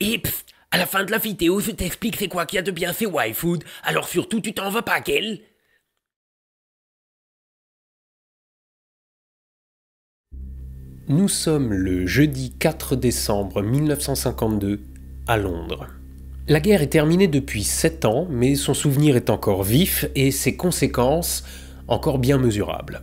Et à la fin de la vidéo, je t'explique c'est quoi qu'il y a de bien chez YFood, alors surtout tu t'en vas pas, qu'elle. Nous sommes le jeudi 4 décembre 1952 à Londres. La guerre est terminée depuis 7 ans, mais son souvenir est encore vif et ses conséquences encore bien mesurables.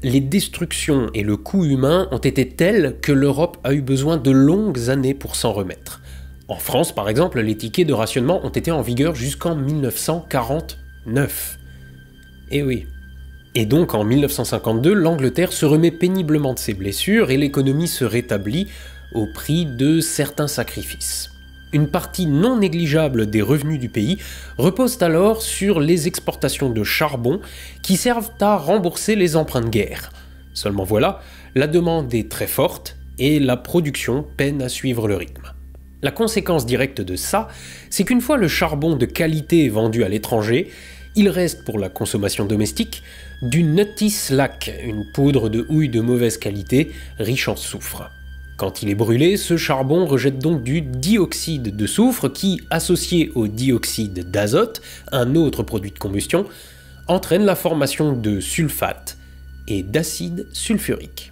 Les destructions et le coût humain ont été tels que l'Europe a eu besoin de longues années pour s'en remettre. En France, par exemple, les tickets de rationnement ont été en vigueur jusqu'en 1949. Eh oui. Et donc en 1952, l'Angleterre se remet péniblement de ses blessures et l'économie se rétablit au prix de certains sacrifices. Une partie non négligeable des revenus du pays repose alors sur les exportations de charbon qui servent à rembourser les emprunts de guerre. Seulement voilà, la demande est très forte et la production peine à suivre le rythme. La conséquence directe de ça, c'est qu'une fois le charbon de qualité vendu à l'étranger, il reste pour la consommation domestique du nutty slack, une poudre de houille de mauvaise qualité riche en soufre. Quand il est brûlé, ce charbon rejette donc du dioxyde de soufre qui, associé au dioxyde d'azote, un autre produit de combustion, entraîne la formation de sulfate et d'acide sulfurique.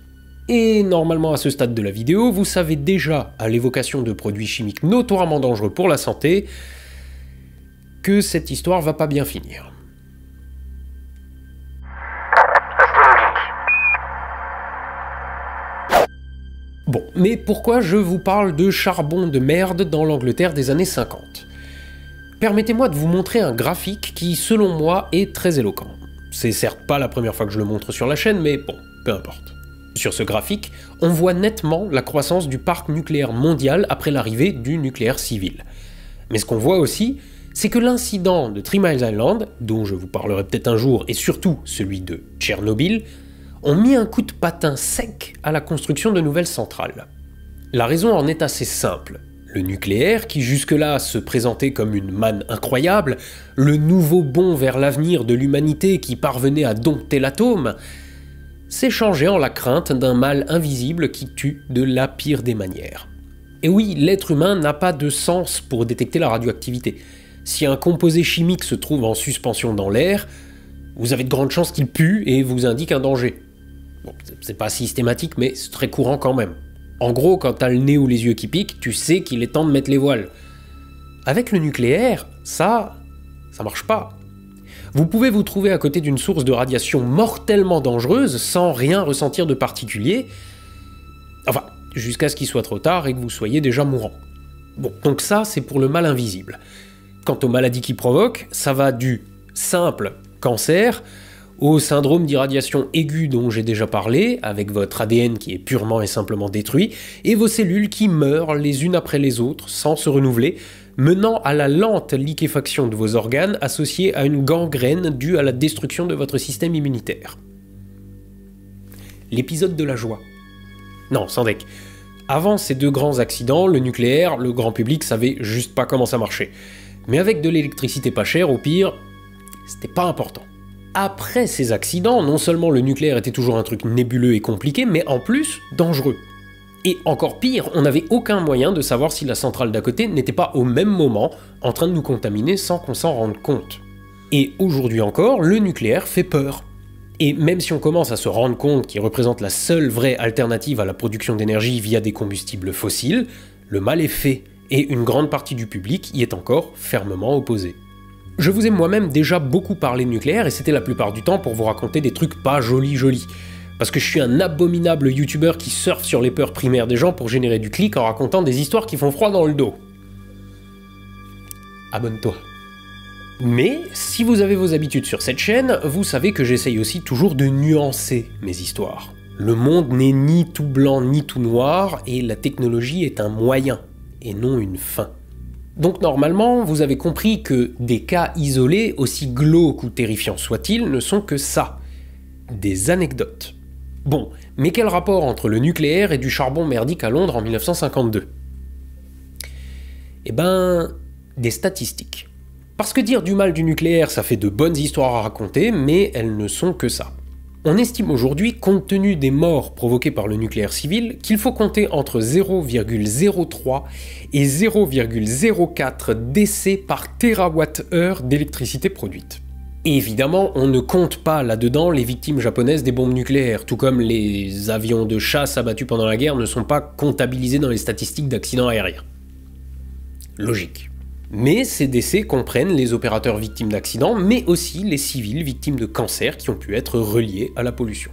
Et normalement à ce stade de la vidéo, vous savez déjà, à l'évocation de produits chimiques notoirement dangereux pour la santé, que cette histoire va pas bien finir. Bon, mais pourquoi je vous parle de charbon de merde dans l'Angleterre des années 50 ? Permettez-moi de vous montrer un graphique qui, selon moi, est très éloquent. C'est certes pas la première fois que je le montre sur la chaîne, mais bon, peu importe. Sur ce graphique, on voit nettement la croissance du parc nucléaire mondial après l'arrivée du nucléaire civil. Mais ce qu'on voit aussi, c'est que l'incident de Three Mile Island, dont je vous parlerai peut-être un jour, et surtout celui de Tchernobyl, ont mis un coup de patin sec à la construction de nouvelles centrales. La raison en est assez simple. Le nucléaire, qui jusque-là se présentait comme une manne incroyable, le nouveau bond vers l'avenir de l'humanité qui parvenait à dompter l'atome, s'est changé en la crainte d'un mal invisible qui tue de la pire des manières. Et oui, l'être humain n'a pas de sens pour détecter la radioactivité. Si un composé chimique se trouve en suspension dans l'air, vous avez de grandes chances qu'il pue et vous indique un danger. Bon, c'est pas systématique, mais c'est très courant quand même. En gros, quand t'as le nez ou les yeux qui piquent, tu sais qu'il est temps de mettre les voiles. Avec le nucléaire, ça marche pas. Vous pouvez vous trouver à côté d'une source de radiation mortellement dangereuse sans rien ressentir de particulier. Enfin, jusqu'à ce qu'il soit trop tard et que vous soyez déjà mourant. Bon, donc ça, c'est pour le mal invisible. Quant aux maladies qu'il provoque, ça va du simple cancer au syndrome d'irradiation aiguë dont j'ai déjà parlé, avec votre ADN qui est purement et simplement détruit, et vos cellules qui meurent les unes après les autres sans se renouveler, menant à la lente liquéfaction de vos organes associée à une gangrène due à la destruction de votre système immunitaire. L'épisode de la joie. Non, sans deck. Avant ces deux grands accidents, le nucléaire, le grand public savait juste pas comment ça marchait. Mais avec de l'électricité pas chère, au pire, c'était pas important. Après ces accidents, non seulement le nucléaire était toujours un truc nébuleux et compliqué, mais en plus dangereux. Et encore pire, on n'avait aucun moyen de savoir si la centrale d'à côté n'était pas au même moment en train de nous contaminer sans qu'on s'en rende compte. Et aujourd'hui encore, le nucléaire fait peur. Et même si on commence à se rendre compte qu'il représente la seule vraie alternative à la production d'énergie via des combustibles fossiles, le mal est fait, et une grande partie du public y est encore fermement opposée. Je vous ai moi-même déjà beaucoup parlé de nucléaire et c'était la plupart du temps pour vous raconter des trucs pas jolis. Parce que je suis un abominable youtubeur qui surfe sur les peurs primaires des gens pour générer du clic en racontant des histoires qui font froid dans le dos. Abonne-toi. Mais si vous avez vos habitudes sur cette chaîne, vous savez que j'essaye aussi toujours de nuancer mes histoires. Le monde n'est ni tout blanc ni tout noir et la technologie est un moyen et non une fin. Donc normalement, vous avez compris que des cas isolés, aussi glauques ou terrifiants soient-ils, ne sont que ça, des anecdotes. Bon, mais quel rapport entre le nucléaire et du charbon merdique à Londres en 1952 ? Eh ben, des statistiques. Parce que dire du mal du nucléaire, ça fait de bonnes histoires à raconter, mais elles ne sont que ça. On estime aujourd'hui, compte tenu des morts provoquées par le nucléaire civil, qu'il faut compter entre 0,03 et 0,04 décès par térawattheure d'électricité produite. Et évidemment, on ne compte pas là-dedans les victimes japonaises des bombes nucléaires, tout comme les avions de chasse abattus pendant la guerre ne sont pas comptabilisés dans les statistiques d'accidents aériens. Logique. Mais ces décès comprennent les opérateurs victimes d'accidents, mais aussi les civils victimes de cancer qui ont pu être reliés à la pollution.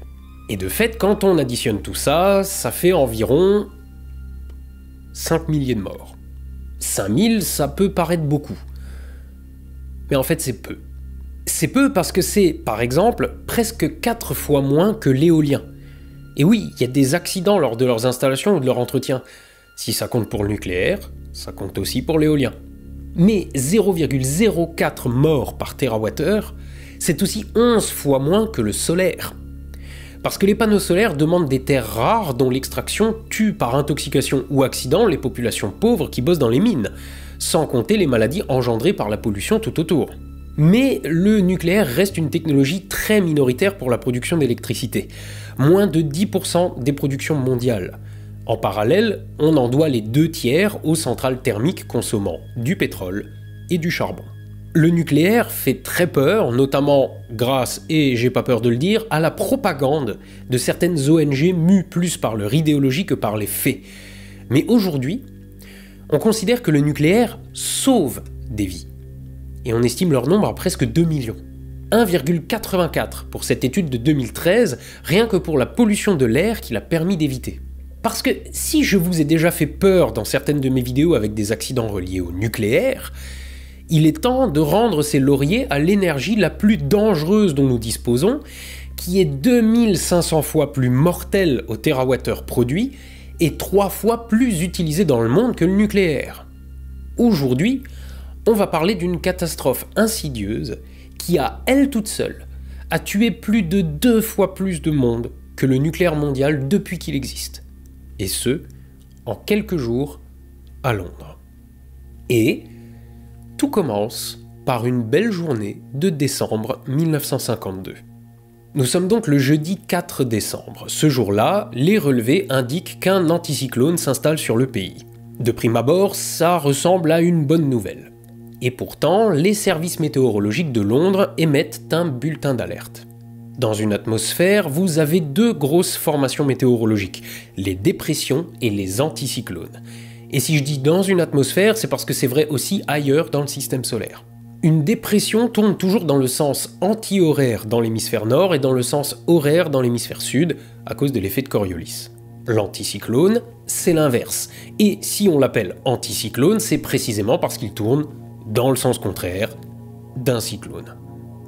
Et de fait, quand on additionne tout ça, ça fait environ 5 milliers de morts. 5000, ça peut paraître beaucoup. Mais en fait, c'est peu. C'est peu parce que c'est, par exemple, presque 4 fois moins que l'éolien. Et oui, il y a des accidents lors de leurs installations ou de leur entretien. Si ça compte pour le nucléaire, ça compte aussi pour l'éolien. Mais 0,04 morts par térawattheure, c'est aussi 11 fois moins que le solaire. Parce que les panneaux solaires demandent des terres rares dont l'extraction tue par intoxication ou accident les populations pauvres qui bossent dans les mines, sans compter les maladies engendrées par la pollution tout autour. Mais le nucléaire reste une technologie très minoritaire pour la production d'électricité, moins de 10% des productions mondiales. En parallèle, on en doit les 2/3 aux centrales thermiques consommant du pétrole et du charbon. Le nucléaire fait très peur, notamment grâce, et j'ai pas peur de le dire, à la propagande de certaines ONG mues plus par leur idéologie que par les faits. Mais aujourd'hui, on considère que le nucléaire sauve des vies. Et on estime leur nombre à presque 2 millions. 1,84 pour cette étude de 2013, rien que pour la pollution de l'air qu'il a permis d'éviter. Parce que si je vous ai déjà fait peur dans certaines de mes vidéos avec des accidents reliés au nucléaire, il est temps de rendre ces lauriers à l'énergie la plus dangereuse dont nous disposons, qui est 2500 fois plus mortelle au térawattheure produit et 3 fois plus utilisée dans le monde que le nucléaire. Aujourd'hui, on va parler d'une catastrophe insidieuse qui, à elle toute seule, a tué plus de 2 fois plus de monde que le nucléaire mondial depuis qu'il existe. Et ce, en quelques jours, à Londres. Et tout commence par une belle journée de décembre 1952. Nous sommes donc le jeudi 4 décembre. Ce jour-là, les relevés indiquent qu'un anticyclone s'installe sur le pays. De prime abord, ça ressemble à une bonne nouvelle. Et pourtant, les services météorologiques de Londres émettent un bulletin d'alerte. Dans une atmosphère, vous avez 2 grosses formations météorologiques, les dépressions et les anticyclones. Et si je dis dans une atmosphère, c'est parce que c'est vrai aussi ailleurs dans le système solaire. Une dépression tourne toujours dans le sens anti-horaire dans l'hémisphère nord et dans le sens horaire dans l'hémisphère sud, à cause de l'effet de Coriolis. L'anticyclone, c'est l'inverse. Et si on l'appelle anticyclone, c'est précisément parce qu'il tourne dans le sens contraire d'un cyclone.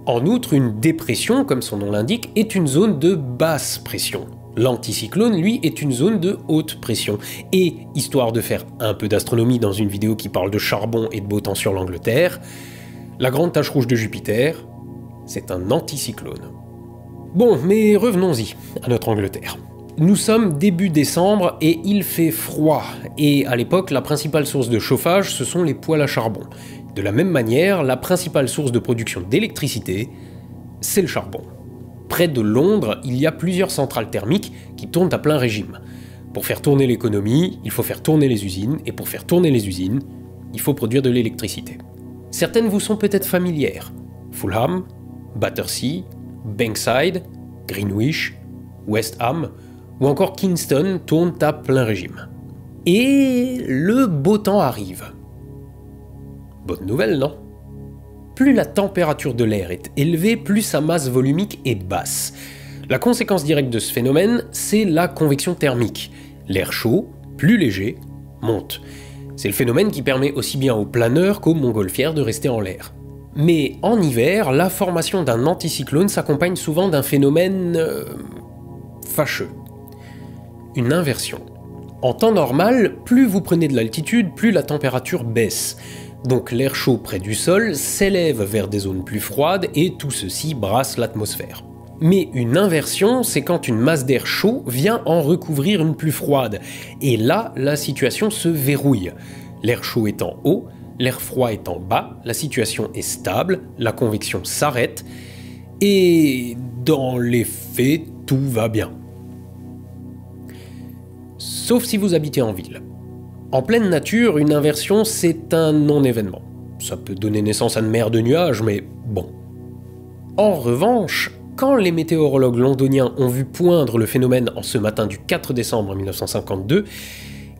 En outre, une dépression, comme son nom l'indique, est une zone de basse pression. L'anticyclone, lui, est une zone de haute pression. Et, histoire de faire un peu d'astronomie dans une vidéo qui parle de charbon et de beau temps sur l'Angleterre, la grande tache rouge de Jupiter, c'est un anticyclone. Bon, mais revenons-y à notre Angleterre. Nous sommes début décembre et il fait froid. Et à l'époque, la principale source de chauffage, ce sont les poêles à charbon. De la même manière, la principale source de production d'électricité, c'est le charbon. Près de Londres, il y a plusieurs centrales thermiques qui tournent à plein régime. Pour faire tourner l'économie, il faut faire tourner les usines, et pour faire tourner les usines, il faut produire de l'électricité. Certaines vous sont peut-être familières. Fulham, Battersea, Bankside, Greenwich, West Ham, ou encore Kingston tournent à plein régime. Et le beau temps arrive. Bonne nouvelle, non? Plus la température de l'air est élevée, plus sa masse volumique est basse. La conséquence directe de ce phénomène, c'est la convection thermique. L'air chaud, plus léger, monte. C'est le phénomène qui permet aussi bien aux planeurs qu'aux montgolfières de rester en l'air. Mais en hiver, la formation d'un anticyclone s'accompagne souvent d'un phénomène fâcheux. Une inversion. En temps normal, plus vous prenez de l'altitude, plus la température baisse. Donc l'air chaud près du sol s'élève vers des zones plus froides et tout ceci brasse l'atmosphère. Mais une inversion, c'est quand une masse d'air chaud vient en recouvrir une plus froide. Et là, la situation se verrouille. L'air chaud est en haut, l'air froid est en bas, la situation est stable, la convection s'arrête, Et dans les faits, tout va bien. Sauf si vous habitez en ville. En pleine nature, une inversion, c'est un non-événement. Ça peut donner naissance à une mer de nuages, mais bon. En revanche, quand les météorologues londoniens ont vu poindre le phénomène en ce matin du 4 décembre 1952,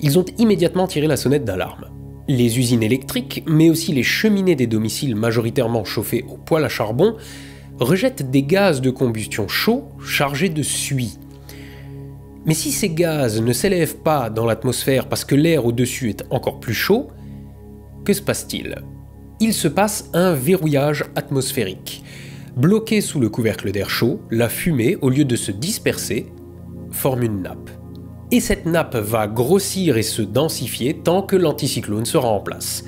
ils ont immédiatement tiré la sonnette d'alarme. Les usines électriques, mais aussi les cheminées des domiciles majoritairement chauffés au poêle à charbon, rejettent des gaz de combustion chauds chargés de suie. Mais si ces gaz ne s'élèvent pas dans l'atmosphère parce que l'air au-dessus est encore plus chaud, que se passe-t-il ? Il se passe un verrouillage atmosphérique. Bloquée sous le couvercle d'air chaud, la fumée, au lieu de se disperser, forme une nappe. Et cette nappe va grossir et se densifier tant que l'anticyclone sera en place.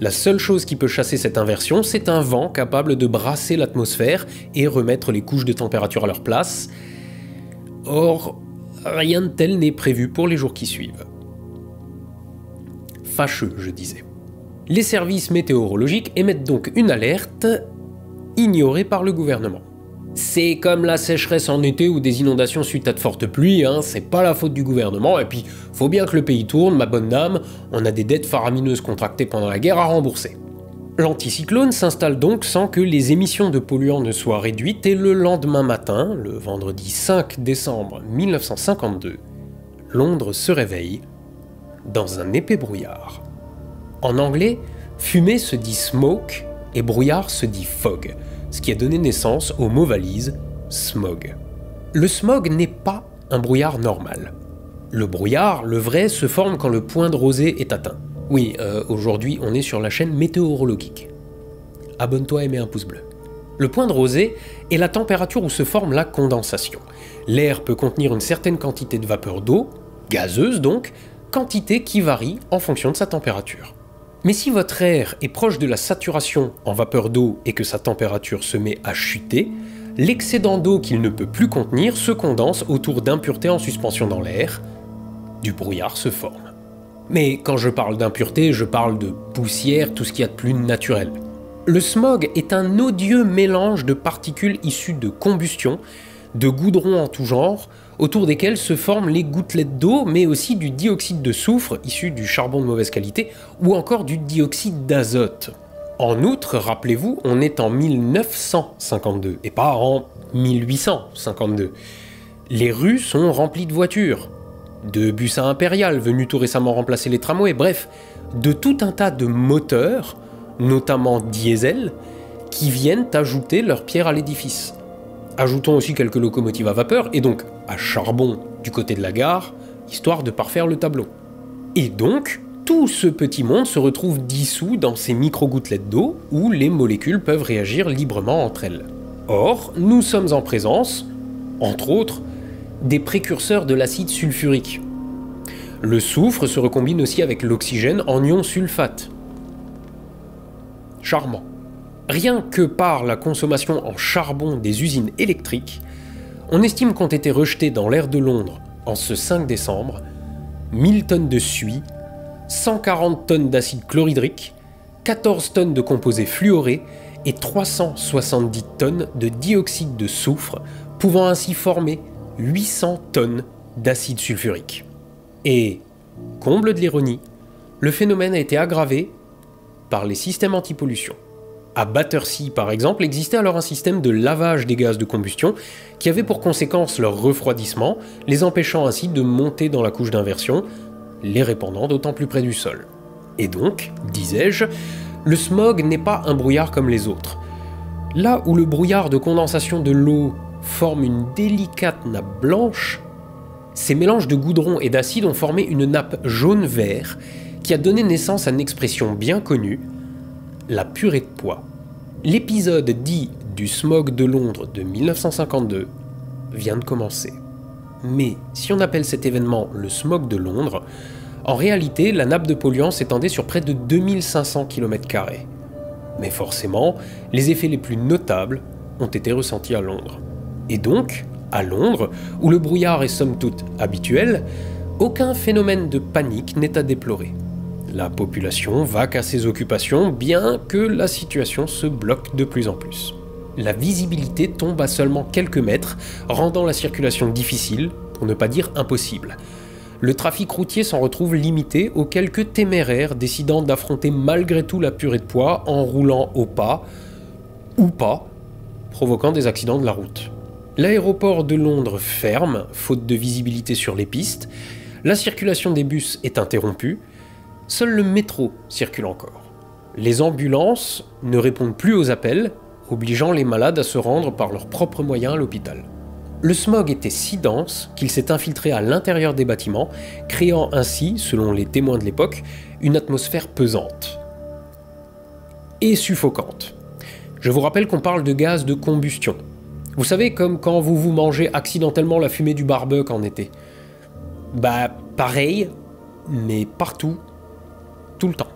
La seule chose qui peut chasser cette inversion, c'est un vent capable de brasser l'atmosphère et remettre les couches de température à leur place. Or, rien de tel n'est prévu pour les jours qui suivent. Fâcheux, je disais. Les services météorologiques émettent donc une alerte ignorée par le gouvernement. C'est comme la sécheresse en été ou des inondations suite à de fortes pluies, c'est pas la faute du gouvernement, et puis faut bien que le pays tourne, ma bonne dame, on a des dettes faramineuses contractées pendant la guerre à rembourser. L'anticyclone s'installe donc sans que les émissions de polluants ne soient réduites, et le lendemain matin, le vendredi 5 décembre 1952, Londres se réveille dans un épais brouillard. En anglais, fumée se dit smoke et brouillard se dit fog, ce qui a donné naissance au mot valise smog. Le smog n'est pas un brouillard normal. Le brouillard, le vrai, se forme quand le point de rosée est atteint. Oui, aujourd'hui on est sur la chaîne météorologique. Abonne-toi et mets un pouce bleu. Le point de rosée est la température où se forme la condensation. L'air peut contenir une certaine quantité de vapeur d'eau, gazeuse donc, quantité qui varie en fonction de sa température. Mais si votre air est proche de la saturation en vapeur d'eau et que sa température se met à chuter, l'excédent d'eau qu'il ne peut plus contenir se condense autour d'impuretés en suspension dans l'air. Du brouillard se forme. Mais quand je parle d'impuretés, je parle de poussière, tout ce qu'il y a de plus naturel. Le smog est un odieux mélange de particules issues de combustion, de goudrons en tout genre, autour desquels se forment les gouttelettes d'eau, mais aussi du dioxyde de soufre, issu du charbon de mauvaise qualité, ou encore du dioxyde d'azote. En outre, rappelez-vous, on est en 1952, et pas en 1852. Les rues sont remplies de voitures, de bus à impérial venus tout récemment remplacer les tramways, bref, de tout un tas de moteurs, notamment diesel, qui viennent ajouter leur pierre à l'édifice. Ajoutons aussi quelques locomotives à vapeur, et donc à charbon du côté de la gare, histoire de parfaire le tableau. Et donc, tout ce petit monde se retrouve dissous dans ces micro-gouttelettes d'eau où les molécules peuvent réagir librement entre elles. Or, nous sommes en présence, entre autres, des précurseurs de l'acide sulfurique. Le soufre se recombine aussi avec l'oxygène en ion sulfate. Charmant. Rien que par la consommation en charbon des usines électriques, on estime qu'ont été rejetés dans l'air de Londres, en ce 5 décembre, 1000 tonnes de suie, 140 tonnes d'acide chlorhydrique, 14 tonnes de composés fluorés et 370 tonnes de dioxyde de soufre, pouvant ainsi former 800 tonnes d'acide sulfurique. Et, comble de l'ironie, le phénomène a été aggravé par les systèmes anti-pollution. À Battersea, par exemple, existait alors un système de lavage des gaz de combustion qui avait pour conséquence leur refroidissement, les empêchant ainsi de monter dans la couche d'inversion, les répandant d'autant plus près du sol. Et donc, disais-je, le smog n'est pas un brouillard comme les autres. Là où le brouillard de condensation de l'eau forme une délicate nappe blanche, ces mélanges de goudron et d'acide ont formé une nappe jaune-vert qui a donné naissance à une expression bien connue, la purée de pois. L'épisode dit du smog de Londres de 1952 vient de commencer. Mais si on appelle cet événement le smog de Londres, en réalité, la nappe de polluants s'étendait sur près de 2500 km². Mais forcément, les effets les plus notables ont été ressentis à Londres. Et donc, à Londres, où le brouillard est somme toute habituel, aucun phénomène de panique n'est à déplorer. La population vaque à ses occupations, bien que la situation se bloque de plus en plus. la visibilité tombe à seulement quelques mètres, rendant la circulation difficile, pour ne pas dire impossible. Le trafic routier s'en retrouve limité aux quelques téméraires décidant d'affronter malgré tout la purée de poids en roulant au pas, ou pas, provoquant des accidents de la route. L'aéroport de Londres ferme, faute de visibilité sur les pistes, la circulation des bus est interrompue, seul le métro circule encore. Les ambulances ne répondent plus aux appels, obligeant les malades à se rendre par leurs propres moyens à l'hôpital. Le smog était si dense qu'il s'est infiltré à l'intérieur des bâtiments, créant ainsi, selon les témoins de l'époque, une atmosphère pesante et suffocante. Je vous rappelle qu'on parle de gaz de combustion. Vous savez, comme quand vous mangez accidentellement la fumée du barbecue en été. Bah, pareil, mais partout, tout le temps.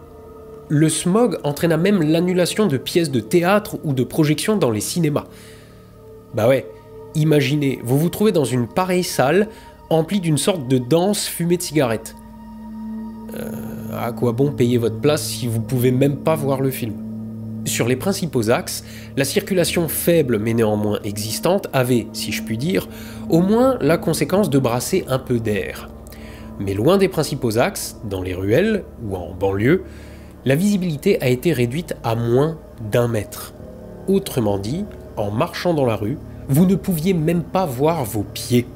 Le smog entraîna même l'annulation de pièces de théâtre ou de projections dans les cinémas. Bah ouais, imaginez, vous vous trouvez dans une pareille salle, emplie d'une sorte de dense fumée de cigarette. À quoi bon payer votre place si vous pouvez même pas voir le film ? Sur les principaux axes, la circulation faible mais néanmoins existante avait, si je puis dire, au moins la conséquence de brasser un peu d'air. Mais loin des principaux axes, dans les ruelles ou en banlieue, la visibilité a été réduite à moins d'1 mètre. Autrement dit, en marchant dans la rue, vous ne pouviez même pas voir vos pieds.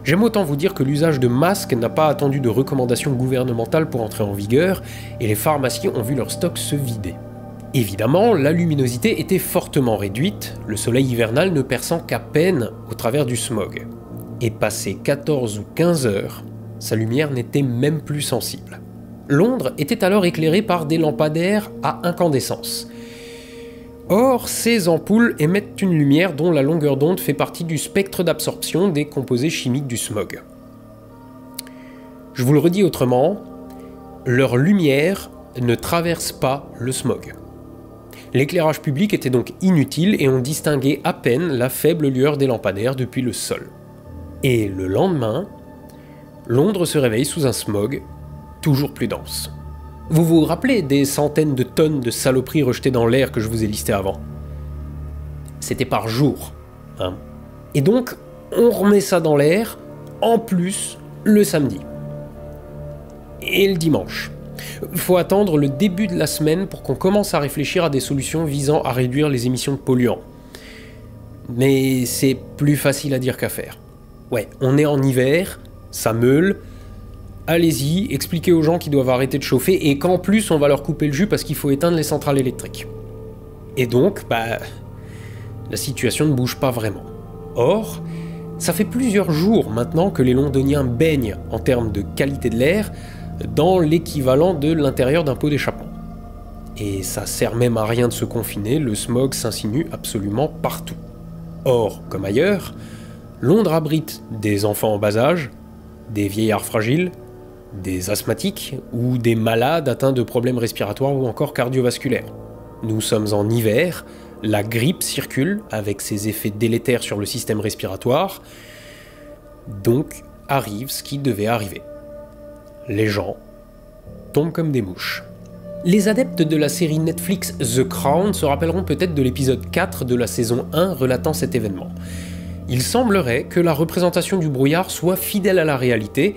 J'aime autant vous dire que l'usage de masques n'a pas attendu de recommandations gouvernementales pour entrer en vigueur, et les pharmacies ont vu leur stock se vider. Évidemment, la luminosité était fortement réduite, le soleil hivernal ne perçant qu'à peine au travers du smog. Et passé 14 ou 15 heures, sa lumière n'était même plus sensible. Londres était alors éclairée par des lampadaires à incandescence. Or, ces ampoules émettent une lumière dont la longueur d'onde fait partie du spectre d'absorption des composés chimiques du smog. Je vous le redis autrement, leur lumière ne traverse pas le smog. L'éclairage public était donc inutile et on distinguait à peine la faible lueur des lampadaires depuis le sol. Et le lendemain, Londres se réveille sous un smog toujours plus dense. Vous vous rappelez des centaines de tonnes de saloperies rejetées dans l'air que je vous ai listées avant ? C'était par jour, hein. Et donc, on remet ça dans l'air, en plus, le samedi. Et le dimanche. Faut attendre le début de la semaine pour qu'on commence à réfléchir à des solutions visant à réduire les émissions de polluants. Mais c'est plus facile à dire qu'à faire. Ouais, on est en hiver, ça meule. Allez-y, expliquez aux gens qu'ils doivent arrêter de chauffer et qu'en plus on va leur couper le jus parce qu'il faut éteindre les centrales électriques. Et donc, la situation ne bouge pas vraiment. Or, ça fait plusieurs jours maintenant que les Londoniens baignent en termes de qualité de l'air dans l'équivalent de l'intérieur d'un pot d'échappement. Et ça sert même à rien de se confiner, le smog s'insinue absolument partout. Or, comme ailleurs, Londres abrite des enfants en bas âge, des vieillards fragiles, des asthmatiques ou des malades atteints de problèmes respiratoires ou encore cardiovasculaires. Nous sommes en hiver, la grippe circule avec ses effets délétères sur le système respiratoire, donc arrive ce qui devait arriver. Les gens tombent comme des mouches. Les adeptes de la série Netflix The Crown se rappelleront peut-être de l'épisode 4 de la saison 1 relatant cet événement. Il semblerait que la représentation du brouillard soit fidèle à la réalité.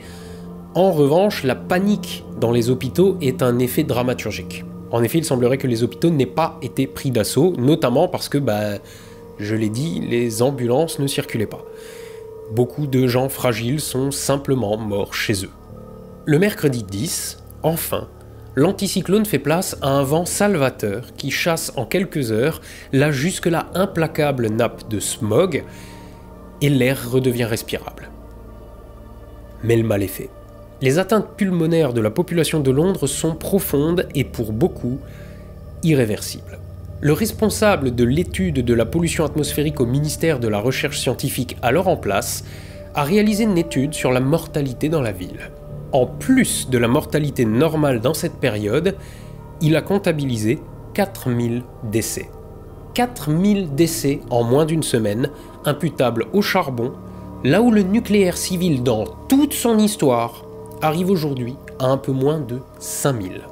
En revanche, la panique dans les hôpitaux est un effet dramaturgique. En effet, il semblerait que les hôpitaux n'aient pas été pris d'assaut, notamment parce que, je l'ai dit, les ambulances ne circulaient pas. Beaucoup de gens fragiles sont simplement morts chez eux. Le mercredi 10, enfin, l'anticyclone fait place à un vent salvateur qui chasse en quelques heures la jusque-là implacable nappe de smog et l'air redevient respirable. Mais le mal est fait. Les atteintes pulmonaires de la population de Londres sont profondes et pour beaucoup irréversibles. Le responsable de l'étude de la pollution atmosphérique au ministère de la Recherche scientifique alors en place a réalisé une étude sur la mortalité dans la ville. En plus de la mortalité normale dans cette période, il a comptabilisé 4000 décès. 4000 décès en moins d'une semaine, imputables au charbon, là où le nucléaire civil dans toute son histoire arrive aujourd'hui à un peu moins de 5000.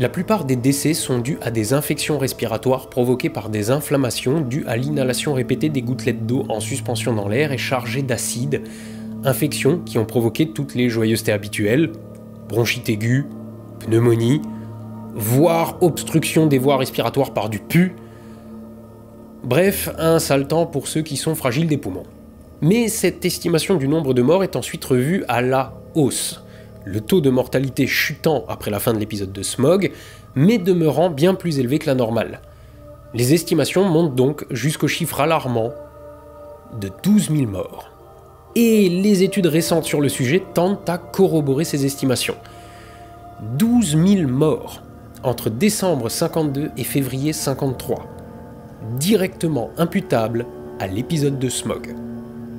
La plupart des décès sont dus à des infections respiratoires provoquées par des inflammations dues à l'inhalation répétée des gouttelettes d'eau en suspension dans l'air et chargées d'acide, infections qui ont provoqué toutes les joyeusetés habituelles, bronchite aiguë, pneumonie, voire obstruction des voies respiratoires par du pus. Bref, un sale temps pour ceux qui sont fragiles des poumons. Mais cette estimation du nombre de morts est ensuite revue à la hausse, le taux de mortalité chutant après la fin de l'épisode de Smog, mais demeurant bien plus élevé que la normale. Les estimations montent donc jusqu'au chiffre alarmant de 12 000 morts. Et les études récentes sur le sujet tentent à corroborer ces estimations. 12 000 morts entre décembre 52 et février 53, directement imputables à l'épisode de Smog.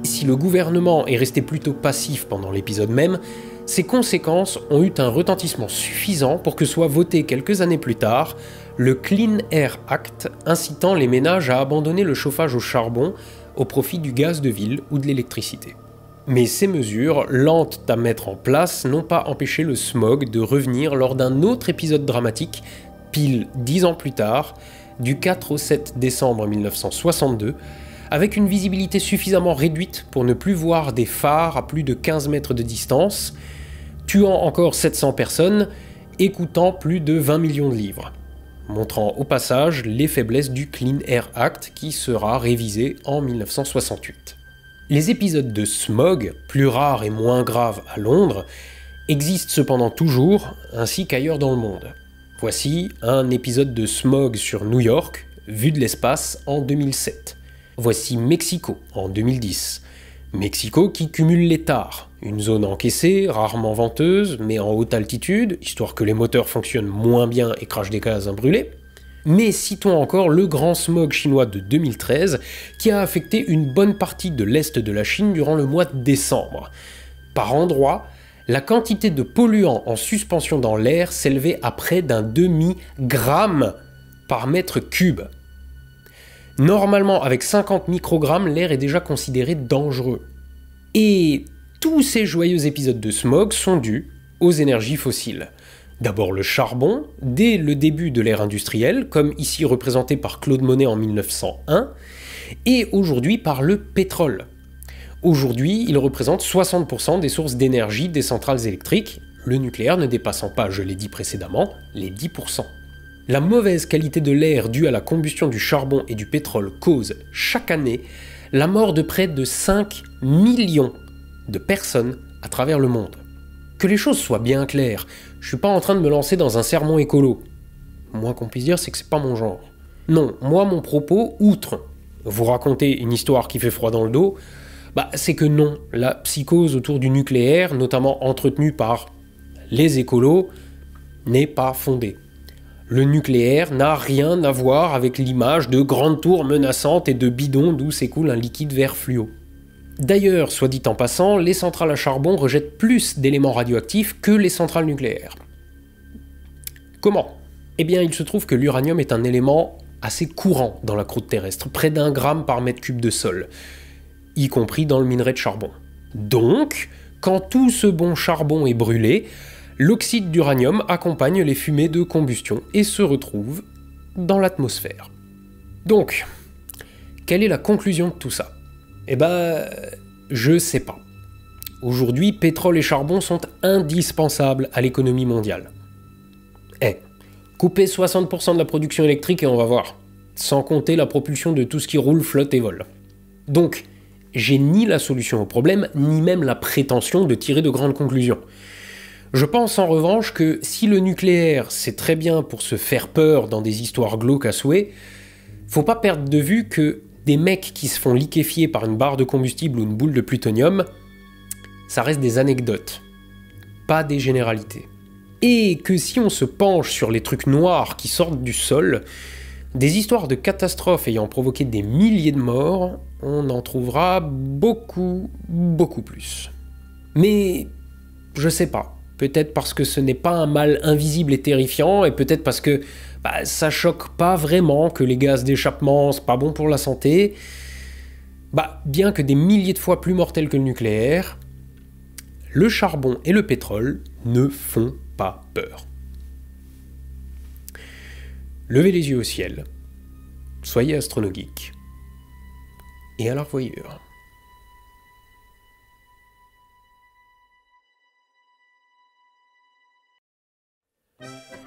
Si le gouvernement est resté plutôt passif pendant l'épisode même, ses conséquences ont eu un retentissement suffisant pour que soit voté quelques années plus tard le Clean Air Act incitant les ménages à abandonner le chauffage au charbon au profit du gaz de ville ou de l'électricité. Mais ces mesures, lentes à mettre en place, n'ont pas empêché le smog de revenir lors d'un autre épisode dramatique, pile 10 ans plus tard, du 4 au 7 décembre 1962, avec une visibilité suffisamment réduite pour ne plus voir des phares à plus de 15 mètres de distance, tuant encore 700 personnes et coûtant plus de 20 millions de livres, montrant au passage les faiblesses du Clean Air Act qui sera révisé en 1968. Les épisodes de smog, plus rares et moins graves à Londres, existent cependant toujours, ainsi qu'ailleurs dans le monde. Voici un épisode de smog sur New York, vu de l'espace en 2007. Voici Mexico en 2010. Mexico qui cumule les tares, une zone encaissée, rarement venteuse, mais en haute altitude, histoire que les moteurs fonctionnent moins bien et crachent des gaz brûlés. Mais citons encore le grand smog chinois de 2013 qui a affecté une bonne partie de l'est de la Chine durant le mois de décembre. Par endroits, la quantité de polluants en suspension dans l'air s'élevait à près d'un demi-gramme par mètre cube. Normalement, avec 50 microgrammes, l'air est déjà considéré dangereux. Et tous ces joyeux épisodes de smog sont dus aux énergies fossiles. D'abord le charbon, dès le début de l'ère industrielle, comme ici représenté par Claude Monet en 1901, et aujourd'hui par le pétrole. Aujourd'hui, il représente 60% des sources d'énergie des centrales électriques, le nucléaire ne dépassant pas, je l'ai dit précédemment, les 10%. La mauvaise qualité de l'air due à la combustion du charbon et du pétrole cause, chaque année, la mort de près de 5 millions de personnes à travers le monde. Que les choses soient bien claires, je suis pas en train de me lancer dans un sermon écolo. Moins qu'on puisse dire, c'est que c'est pas mon genre. Non, moi mon propos, outre vous raconter une histoire qui fait froid dans le dos, c'est que non, la psychose autour du nucléaire, notamment entretenue par les écolos, n'est pas fondée. Le nucléaire n'a rien à voir avec l'image de grandes tours menaçantes et de bidons d'où s'écoule un liquide vert fluo. D'ailleurs, soit dit en passant, les centrales à charbon rejettent plus d'éléments radioactifs que les centrales nucléaires. Comment ? Eh bien, il se trouve que l'uranium est un élément assez courant dans la croûte terrestre, près d'1 gramme par mètre cube de sol, y compris dans le minerai de charbon. Donc, quand tout ce bon charbon est brûlé, l'oxyde d'uranium accompagne les fumées de combustion et se retrouve dans l'atmosphère. Donc, quelle est la conclusion de tout ça ? Je sais pas. Aujourd'hui, pétrole et charbon sont indispensables à l'économie mondiale. Coupez 60% de la production électrique et on va voir. Sans compter la propulsion de tout ce qui roule, flotte et vole. Donc, j'ai ni la solution au problème, ni même la prétention de tirer de grandes conclusions. Je pense en revanche que si le nucléaire, c'est très bien pour se faire peur dans des histoires glauques à souhait, faut pas perdre de vue que des mecs qui se font liquéfier par une barre de combustible ou une boule de plutonium, ça reste des anecdotes, pas des généralités. Et que si on se penche sur les trucs noirs qui sortent du sol, des histoires de catastrophes ayant provoqué des milliers de morts, on en trouvera beaucoup, beaucoup plus. Mais je sais pas. Peut-être parce que ce n'est pas un mal invisible et terrifiant, et peut-être parce que ça choque pas vraiment que les gaz d'échappement, c'est pas bon pour la santé. Bien que des milliers de fois plus mortels que le nucléaire, le charbon et le pétrole ne font pas peur. Levez les yeux au ciel. Soyez astronogeek. Et à la revoyure.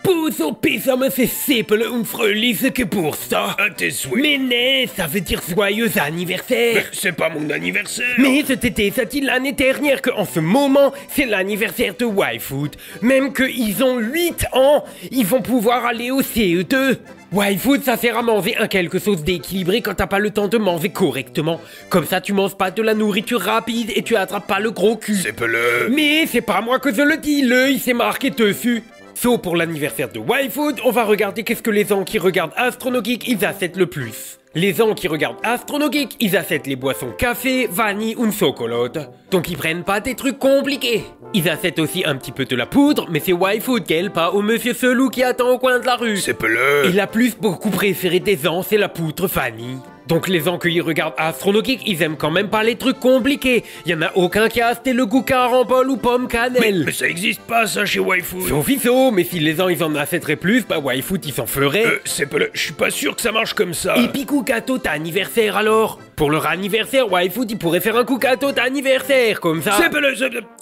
Puso pissame c'est simple und fröhliche Geburtstag. À tes souhaits. Mais non, ça veut dire joyeux anniversaire. Mais c'est pas mon anniversaire. Mais c'était ça dit l'année dernière qu'en ce moment, c'est l'anniversaire de YFood. Même qu'ils ont 8 ans, ils vont pouvoir aller au CE2. YFood, ça sert à manger un quelque chose d'équilibré quand t'as pas le temps de manger correctement. Comme ça, tu manges pas de la nourriture rapide et tu attrapes pas le gros cul. C'est pas le... Mais c'est pas moi que je le dis, l'œil s'est marqué dessus. So, pour l'anniversaire de YFood, on va regarder qu'est-ce que les gens qui regardent Astronogeek, ils achètent le plus. Les gens qui regardent Astronogeek, ils achètent les boissons café, vanille ou chocolat. Donc ils prennent pas des trucs compliqués. Ils achètent aussi un petit peu de la poudre, mais c'est YFood qu'elle, pas au monsieur Selou qui attend au coin de la rue. C'est pas le... Et la plus beaucoup préférée des gens, c'est la poudre vanille. Donc les gens qui regardent Astronogeek, ils aiment quand même pas les trucs compliqués. Y en a aucun qui a acheté le goût carambole ou pomme cannelle. Mais ça existe pas ça chez YFood. Sofiso, mais si les gens ils en achèteraient plus, bah YFood ils s'en feraient. C'est pas le... Je suis pas sûr que ça marche comme ça. Et puis Kukato d'anniversaire alors. Pour leur anniversaire, YFood ils pourraient faire un Kukato d'anniversaire, comme ça. C'est pas le...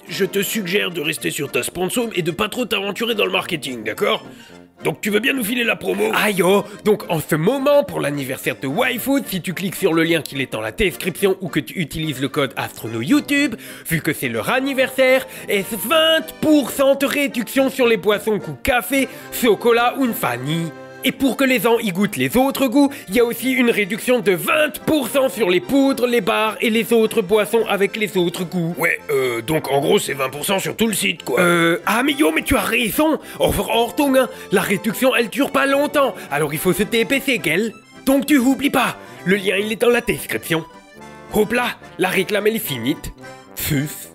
Je te suggère de rester sur ta sponsor et de pas trop t'aventurer dans le marketing, d'accord? Donc tu veux bien nous filer la promo? Aïe oh. Donc en ce moment, pour l'anniversaire de YFood, si tu cliques sur le lien qui est dans la description ou que tu utilises le code AstronoYouTube, vu que c'est leur anniversaire, est-ce 20% de réduction sur les boissons goût café, chocolat ou vanille. Et pour que les gens y goûtent les autres goûts, il y a aussi une réduction de 20% sur les poudres, les bars et les autres boissons avec les autres goûts. Ouais, donc en gros c'est 20% sur tout le site, quoi. Ah mais yo, mais tu as raison. Ordung, hein, la réduction elle dure pas longtemps, alors il faut se dépêcher, qu'elle. Donc tu oublies pas, le lien il est dans la description. Hop là, la réclame elle est finie. Fus.